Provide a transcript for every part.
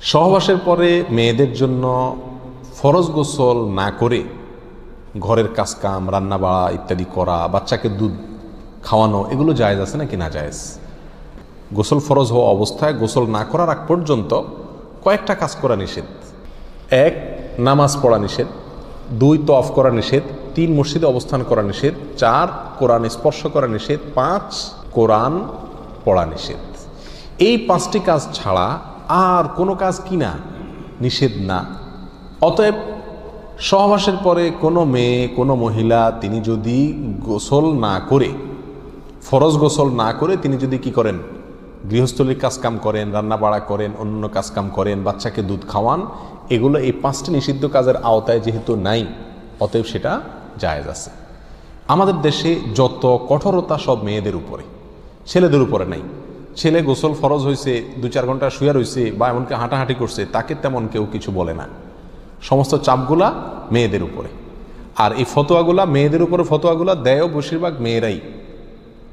সহবাসের পরে মেয়েদের জন্য ফরজ গোসল না করে ঘরের কাজকাম, রান্না বাড়া ইত্যাদি করা, বাচ্চাকে দুধ খাওয়ানো, এগুলো জায়েজ আছে নাকি না জায়েজ? গোসল ফরজ হওয়া অবস্থায় গোসল না করার আগ পর্যন্ত কয়েকটা কাজ করা নিষেধ। 1, নামাজ পড়া নিষেধ। 2, তওয়াফ করা নিষেধ। 3, মসজিদে অবস্থান করা নিষেধ। 4, কোরআন স্পর্শ করা নিষেধ। 5, কোরআন পড়া নিষেধ। এই 5টি কাজ ছাড়া আর কোনো কাজ কিনা নিষেধ না। অতএব সহবাসের পরে কোনো মেয়ে, কোনো মহিলা তিনি যদি গোসল না করে, ফরজ গোসল না করে তিনি যদি কি করেন, গৃহস্থলীর কাজকাম করেন, রান্না বাড়া করেন, অন্য কাজকাম করেন, বাচ্চাকে দুধ খাওয়ান, এগুলো এই 5টি নিষিদ্ধ কাজের আওতায় যেহেতু নাই, অতএব সেটা জায়েজ আছে। আমাদের দেশে যত কঠোরতা সব মেয়েদের উপরে, ছেলেদের উপরে নাই। ছেলে গোসল ফরজ হয়েছে, 2-4 ঘন্টা শুয়ে রয়েছে বা এমনকি হাঁটাহাঁটি করছে, তাকে তেমন কেউ কিছু বলে না। সমস্ত চাপগুলা মেয়েদের উপরে। আর এই ফতোয়াগুলা মেয়েদের উপরে, ফতোয়াগুলা দেয়ও বেশিরভাগ মেয়েরাই।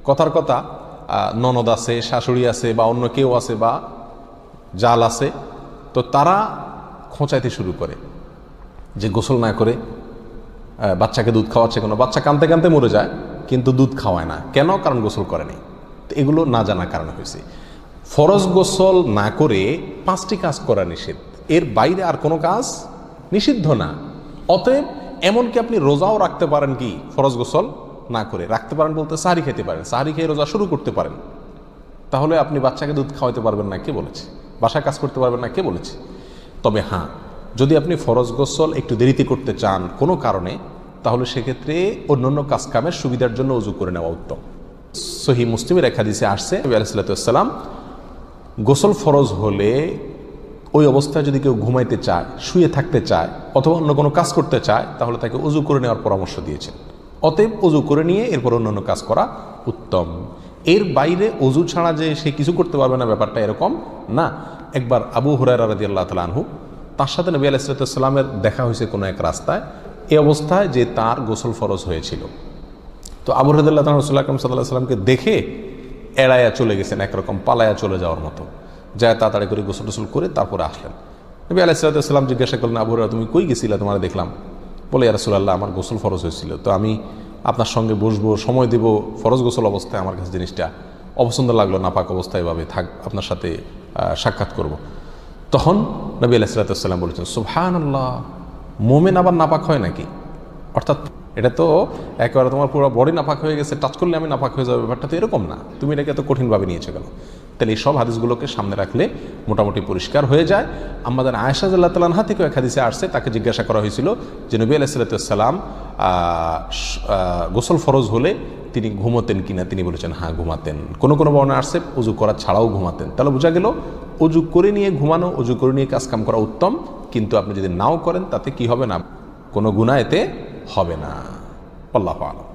কথার কথা, ননদ আছে, শাশুড়ি আছে বা অন্য কেউ আছে বা জাল আছে, তো তারা খোঁচাইতে শুরু করে যে গোসল না করে বাচ্চাকে দুধ খাওয়াচ্ছে। কোনো বাচ্চা কাঁদতে কাঁদতে মরে যায় কিন্তু দুধ খাওয়ায় না, কেন? কারণ গোসল করে নাই। তো এগুলো না জানার কারণে হয়েছে। ফরজ গোসল না করে 5টি কাজ করা নিষেধ, এর বাইরে আর কোনো কাজ নিষিদ্ধ না। অতএব এমনকি আপনি রোজাও রাখতে পারেন, কি ফরজ গোসল না করে রাখতে পারেন বলতে সাহারি খেতে পারেন, সাহারি খেয়ে রোজা শুরু করতে পারেন। তাহলে আপনি বাচ্চাকে দুধ খাওয়াতে পারবেন না, কে বলেছে? বাসায় কাজ করতে পারবেন না, কে বলেছে? তবে হ্যাঁ, যদি আপনি ফরজ গোসল একটু দেরিতে করতে চান কোনো কারণে, তাহলে সেক্ষেত্রে অন্যান্য কাজকামের সুবিধার জন্য ওযু করে নেওয়া উত্তম। সহিহ মুসলিমের এক হাদিসে আসছে, নবী আলাইহিস সালাতু ওয়াস সালাম গোসল ফরজ হলে ওই অবস্থায় যদি কেউ ঘুমাইতে চায়, শুয়ে থাকতে চায় অথবা অন্য কোনো কাজ করতে চায়, তাহলে তাকে ওযু করে নেওয়ার পরামর্শ দিয়েছেন। অতএব ওযু করে নিয়ে এরপর অন্যান্য কাজ করা উত্তম। এর বাইরে ওযু ছাড়া যে সে কিছু করতে পারবে না, ব্যাপারটা এরকম না। একবার আবু হুরায়রা রাদিয়াল্লাহু তাআলা আনহু, তার সাথে নবী আলাইহিস সালাতু ওয়াস সালামের দেখা হয়েছে কোনো এক রাস্তায়, এই অবস্থায় যে তার গোসল ফরজ হয়েছিল। তো আবু হুরায়রা রাদিয়াল্লাহু তাআলা রাসূলুল্লাহ সাল্লাল্লাহু আলাইহি ওয়াসাল্লামকে দেখে এড়াইয়া চলে গেছেন, একরকম পালায়া চলে যাওয়ার মতো, যায় তাড়াতাড়ি করে গোসল টোসল করে তারপরে আসলেন। নবী আলাইহিস সালাতু ওয়াস সালাম জিজ্ঞাসা করলেন, আবু হুরায়রা তুমি কই গেছিলা? তোমার দেখলাম। বলে, ইয়া রাসূলুল্লাহ, আমার গোসল ফরজ হয়েছিল, তো আমি আপনার সঙ্গে বসবো, সময় দেব, ফরজ গোসল অবস্থায় আমার কাছে জিনিসটা অপছন্দ লাগলো, নাপাক অবস্থায় এভাবে থাক, আপনার সাথে সাক্ষাৎ করব। তখন নবী আলাইহিস সালাতু ওয়াস সালাম বলেছেন, সুবহানাল্লাহ, মোমেন আবার নাপাক হয় নাকি? অর্থাৎ এটা তো একেবারে তোমার পুরো বডি নাপাক হয়ে গেছে, টাচ করলে আমি নাপাক হয়ে যাবে, ব্যাপারটা তো এরকম না, তুমি এটাকে এত কঠিনভাবে নিয়েছো কেন? তাহলে এই সব হাদিসগুলোকে সামনে রাখলে মোটামুটি পরিষ্কার হয়ে যায়। আমাদের আয়েশা রাদিয়াল্লাহু তাআলা আনহা থেকে এক হাদিসে আসছে, তাকে জিজ্ঞাসা করা হয়েছিল যে নবী আলাইহিস সালাতু ওয়াস সালাম গোসল ফরজ হলে তিনি ঘুমোতেন কিনা, তিনি বলেছেন হ্যাঁ ঘুমাতেন। কোনো কোনো বর্ণনা আসছে ওযু করা ছাড়াও ঘুমাতেন। তাহলে বোঝা গেল ওযু করে নিয়ে ঘুমানো, ওযু করে নিয়ে কাজ কাম করা উত্তম, কিন্তু আপনি যদি নাও করেন তাতে কি হবে না, কোনো গুনাহ এতে হবে না। আল্লাহু আ'লাম।